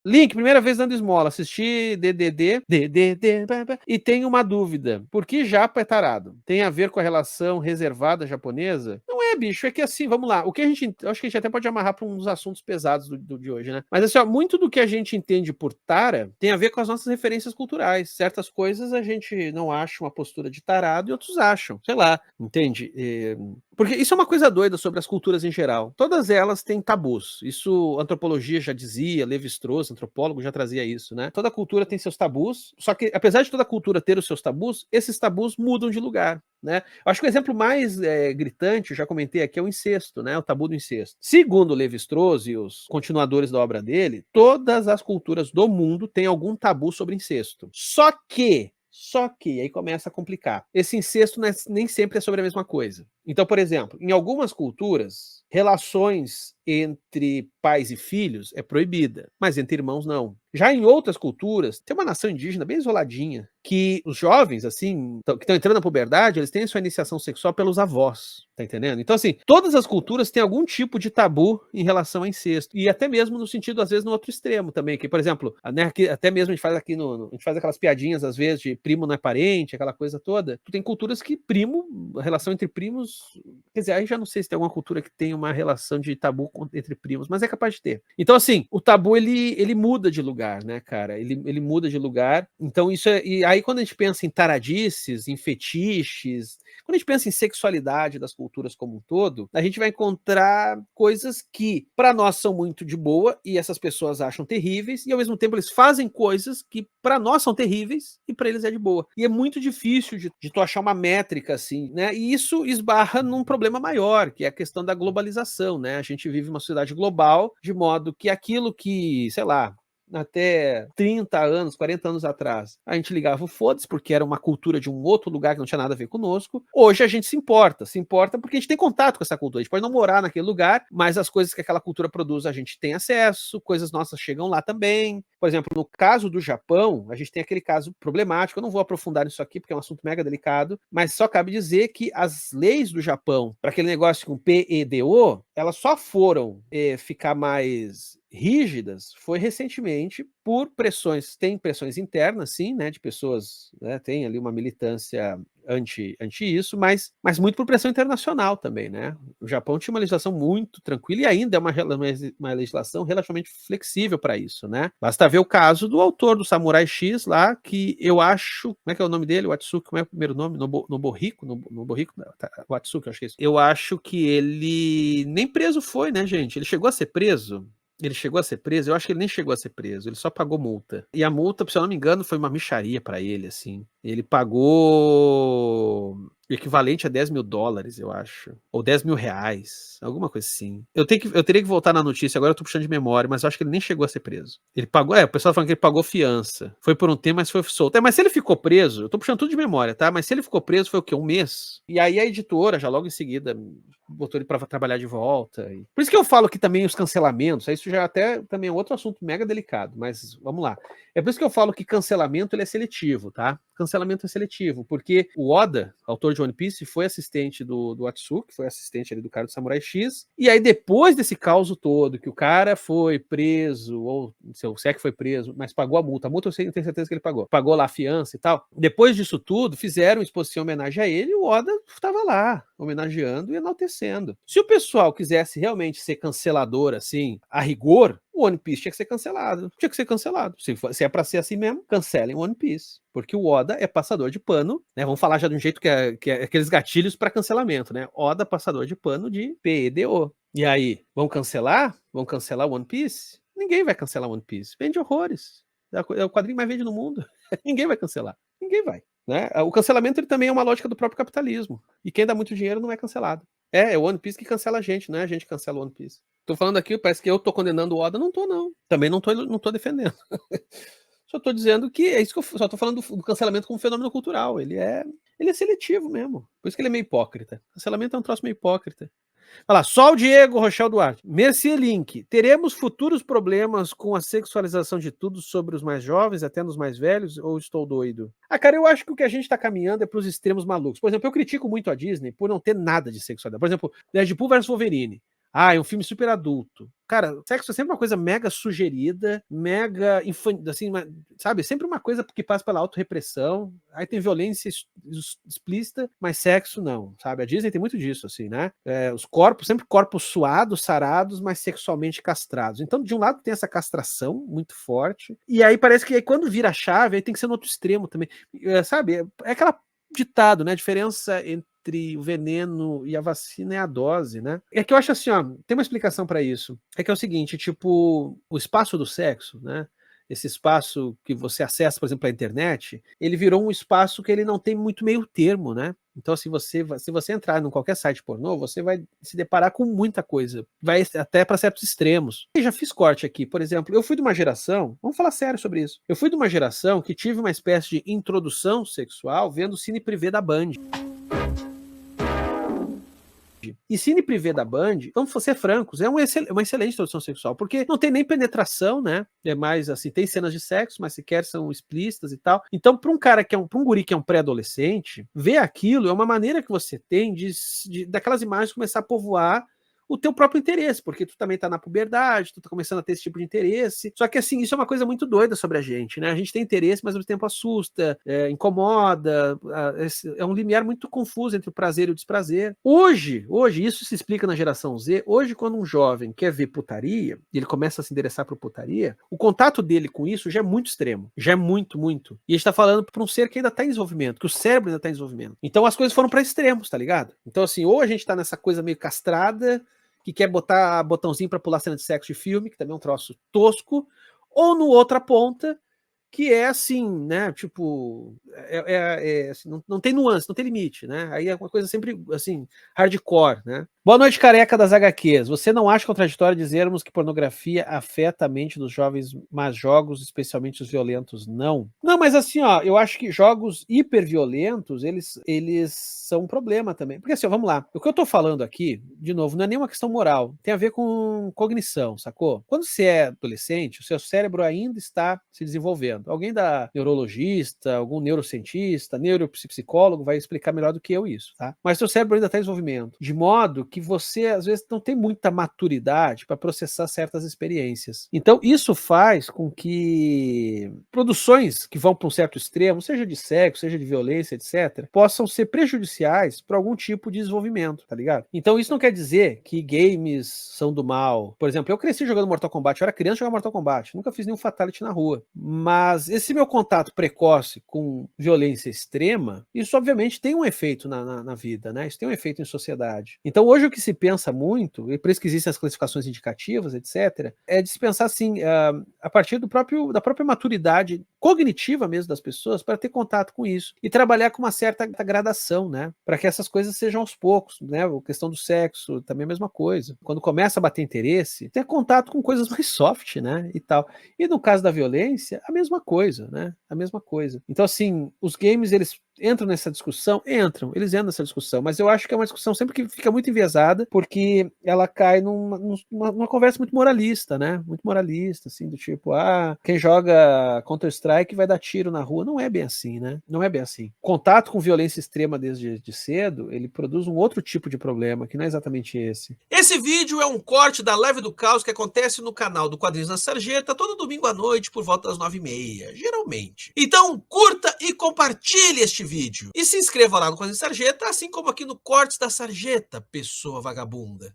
Link, primeira vez dando esmola, assisti DDD, e tenho uma dúvida. Por que japa é tarado? Tem a ver com a relação reservada japonesa? Não é, bicho, é que assim, vamos lá. O que a gente, eu acho que a gente até pode amarrar para um dos assuntos pesados de hoje, né? Mas assim, ó, muito do que a gente entende por tara tem a ver com as nossas referências culturais. Certas coisas a gente não acha uma postura de tarado e outros acham. Sei lá, entende? Porque isso é uma coisa doida sobre as culturas em geral. Todas elas têm tabus. Isso a antropologia já dizia, Levi-Strauss, antropólogo, já trazia isso, né? Toda cultura tem seus tabus, só que apesar de toda cultura ter os seus tabus, esses tabus mudam de lugar, né? Eu acho que o exemplo mais gritante, eu já comentei aqui, é o incesto, né? O tabu do incesto. Segundo Levi-Strauss e os continuadores da obra dele, todas as culturas do mundo têm algum tabu sobre incesto. Só que, aí começa a complicar. Esse incesto nem sempre é sobre a mesma coisa. Então, por exemplo, em algumas culturas, relações entre pais e filhos é proibida, mas entre irmãos não. Já em outras culturas, tem uma nação indígena bem isoladinha, que os jovens, assim, que estão entrando na puberdade, eles têm a sua iniciação sexual pelos avós, tá entendendo? Então, assim, todas as culturas têm algum tipo de tabu em relação a incesto, e até mesmo no sentido, às vezes, no outro extremo também, que, por exemplo, né, aqui, até mesmo a gente faz aqui a gente faz aquelas piadinhas, às vezes, de primo não é parente, aquela coisa toda. Tu tem culturas que a relação entre primos, quer dizer, aí já não sei se tem alguma cultura que tem uma relação de tabu entre primos, mas é capaz de ter. Então, assim, o tabu, ele muda de lugar, né, cara? Ele muda de lugar. Então, isso é. E aí, quando a gente pensa em taradices, em fetiches, quando a gente pensa em sexualidade das culturas como um todo, a gente vai encontrar coisas que, para nós, são muito de boa e essas pessoas acham terríveis, e ao mesmo tempo eles fazem coisas que, para nós, são terríveis e para eles é de boa. E é muito difícil de tu achar uma métrica assim, né? E isso esbarra num problema maior, que é a questão da globalização, né? A gente vive uma sociedade global, de modo que aquilo que, sei lá, até 30 anos, 40 anos atrás, a gente ligava o foda-se, porque era uma cultura de um outro lugar que não tinha nada a ver conosco. Hoje a gente se importa porque a gente tem contato com essa cultura. A gente pode não morar naquele lugar, mas as coisas que aquela cultura produz a gente tem acesso, coisas nossas chegam lá também. Por exemplo, no caso do Japão, a gente tem aquele caso problemático. Eu não vou aprofundar nisso aqui porque é um assunto mega delicado, mas só cabe dizer que as leis do Japão, para aquele negócio com PEDO, elas só foram ficar mais rígidas foi recentemente por pressões, tem pressões internas, sim, né, de pessoas, né, tem ali uma militância anti isso, mas muito por pressão internacional também, né? O Japão tinha uma legislação muito tranquila e ainda é uma legislação relativamente flexível para isso, né? Basta ver o caso do autor do Samurai X lá, que eu acho, como é que é o nome dele? O Atsuki, como é o primeiro nome? Nobuhiko, o Atsuki, eu acho que é isso. Eu acho que ele nem preso foi, né, gente? Ele chegou a ser preso. Ele chegou a ser preso? Eu acho que ele nem chegou a ser preso, ele só pagou multa. E a multa, se eu não me engano, foi uma mixaria para ele, assim. Ele pagou o equivalente a US$ 10.000, eu acho. Ou R$ 10.000, alguma coisa assim. Eu teria que voltar na notícia, agora eu tô puxando de memória, mas eu acho que ele nem chegou a ser preso. Ele pagou, o pessoal falando que ele pagou fiança. Foi por um tempo, mas foi solto. Mas se ele ficou preso, eu tô puxando tudo de memória, tá? Mas se ele ficou preso, foi o quê? Um mês? E aí a editora, já logo em seguida, botou ele para trabalhar de volta. Por isso que eu falo que também os cancelamentos, isso já até também é outro assunto mega delicado, mas vamos lá. É por isso que eu falo que cancelamento ele é seletivo, tá? Cancelamento é seletivo, porque o Oda, autor de One Piece, foi assistente do Atsuki, foi assistente ali do cara do Samurai X, e aí depois desse caos todo, que o cara foi preso, ou se é que foi preso, mas pagou a multa eu tenho certeza que ele pagou lá a fiança e tal, depois disso tudo, fizeram exposição em homenagem a ele, e o Oda estava lá, homenageando e enaltecendo. Se o pessoal quisesse realmente ser cancelador, assim, a rigor, o One Piece tinha que ser cancelado. Tinha que ser cancelado. Se é pra ser assim mesmo, cancelem o One Piece. Porque o Oda é passador de pano, né? Vamos falar já de um jeito que é aqueles gatilhos para cancelamento, né? Oda, passador de pano de PEDO. E aí, vão cancelar? Vão cancelar o One Piece? Ninguém vai cancelar o One Piece. Vende horrores. É o quadrinho mais vende no mundo. Ninguém vai cancelar. Ninguém vai. Né? O cancelamento ele também é uma lógica do próprio capitalismo. E quem dá muito dinheiro não é cancelado. É o One Piece que cancela a gente, não é a gente que cancela o One Piece. Tô falando aqui, parece que eu tô condenando o Oda, não tô, não. Também não tô defendendo. Só tô dizendo que é isso que eu só tô falando do cancelamento como fenômeno cultural. Ele é seletivo mesmo. Por isso que ele é meio hipócrita. Cancelamento é um troço meio hipócrita. Olha lá, só o Diego Rochel Duarte. Merci Link. Teremos futuros problemas com a sexualização de tudo sobre os mais jovens, até nos mais velhos, ou estou doido? Cara, eu acho que o que a gente tá caminhando é pros extremos malucos. Por exemplo, eu critico muito a Disney por não ter nada de sexualidade. Por exemplo, Deadpool vs Wolverine. Ah, é um filme super adulto. Cara, sexo é sempre uma coisa mega sugerida, mega assim, sabe? Sempre uma coisa que passa pela autorrepressão. Aí tem violência explícita, mas sexo não, sabe? A Disney tem muito disso, assim, né? Os corpos, sempre corpos suados, sarados, mas sexualmente castrados. Então, de um lado tem essa castração muito forte, e aí parece que aí, quando vira a chave, aí tem que ser no outro extremo também. Sabe? É aquela ditado, né? A diferença entre o veneno e a vacina é a dose, né? É que eu acho assim, ó, tem uma explicação para isso. É que é o seguinte, tipo, o espaço do sexo, né? Esse espaço que você acessa, por exemplo, a internet, ele virou um espaço que ele não tem muito meio termo, né? Então, se você entrar em qualquer site pornô, você vai se deparar com muita coisa. Vai até para certos extremos. Eu já fiz corte aqui, por exemplo, eu fui de uma geração, vamos falar sério sobre isso. Eu fui de uma geração que tive uma espécie de introdução sexual vendo o Cine Privé da Band. E Cine Privé da Band, vamos ser francos, é uma excelente introdução sexual, porque não tem nem penetração, né? É mais assim, tem cenas de sexo, mas sequer são explícitas e tal. Então, para um cara que pra um guri que é um pré-adolescente, ver aquilo é uma maneira que você tem daquelas imagens começar a povoar o teu próprio interesse, porque tu também tá na puberdade, tu tá começando a ter esse tipo de interesse. Só que assim, isso é uma coisa muito doida sobre a gente, né? A gente tem interesse, mas ao mesmo tempo assusta, incomoda, é um limiar muito confuso entre o prazer e o desprazer. Hoje, isso se explica na geração Z. Hoje, quando um jovem quer ver putaria, e ele começa a se endereçar para putaria, o contato dele com isso já é muito extremo, já é muito, muito. E a gente tá falando para um ser que ainda tá em desenvolvimento, que o cérebro ainda tá em desenvolvimento. Então as coisas foram para extremos, tá ligado? Então assim, ou a gente tá nessa coisa meio castrada, que quer botar botãozinho para pular cena de sexo de filme, que também é um troço tosco, ou no outra ponta, que é assim, né? Tipo, assim, não tem nuance, não tem limite, né? Aí é uma coisa sempre assim, hardcore, né? Boa noite, careca das HQs. Você não acha contraditório dizermos que pornografia afeta a mente dos jovens, mas jogos, especialmente os violentos, não? Não, mas assim, ó, eu acho que jogos hiperviolentos, eles são um problema também. Porque assim, ó, vamos lá. O que eu tô falando aqui, de novo, não é nenhuma questão moral. Tem a ver com cognição, sacou? Quando você é adolescente, o seu cérebro ainda está se desenvolvendo. Alguém da neurologista, algum neurocientista, neuropsicólogo vai explicar melhor do que eu isso, tá? Mas seu cérebro ainda está em desenvolvimento. De modo que você, às vezes, não tem muita maturidade para processar certas experiências. Então, isso faz com que produções que vão para um certo extremo, seja de sexo, seja de violência, etc., possam ser prejudiciais para algum tipo de desenvolvimento, tá ligado? Então, isso não quer dizer que games são do mal. Por exemplo, eu cresci jogando Mortal Kombat, eu era criança jogando Mortal Kombat, nunca fiz nenhum fatality na rua. Mas esse meu contato precoce com violência extrema, isso obviamente tem um efeito na vida, né? Isso tem um efeito em sociedade. Então, hoje o que se pensa muito, e por isso que existem as classificações indicativas, etc., é de se pensar assim, a partir da própria maturidade cognitiva mesmo das pessoas para ter contato com isso e trabalhar com uma certa gradação, né? Para que essas coisas sejam aos poucos, né? A questão do sexo também é a mesma coisa. Quando começa a bater interesse, ter contato com coisas mais soft, né? E tal. E no caso da violência, a mesma coisa, né? A mesma coisa. Então, assim, os games, eles entram nessa discussão? Eles entram nessa discussão, mas eu acho que é uma discussão sempre que fica muito enviesada, porque ela cai numa conversa muito moralista, né? Muito moralista, assim, do tipo, quem joga Counter-Strike vai dar tiro na rua. Não é bem assim, né? Não é bem assim. Contato com violência extrema desde cedo, ele produz um outro tipo de problema, que não é exatamente esse. Esse vídeo é um corte da Live do Caos que acontece no canal do Quadrinhos na Sarjeta todo domingo à noite por volta das 9h30, geralmente. Então curta e compartilhe este vídeo. E se inscreva lá no Quadrinhos Sarjeta, assim como aqui no Cortes da Sarjeta, pessoa vagabunda.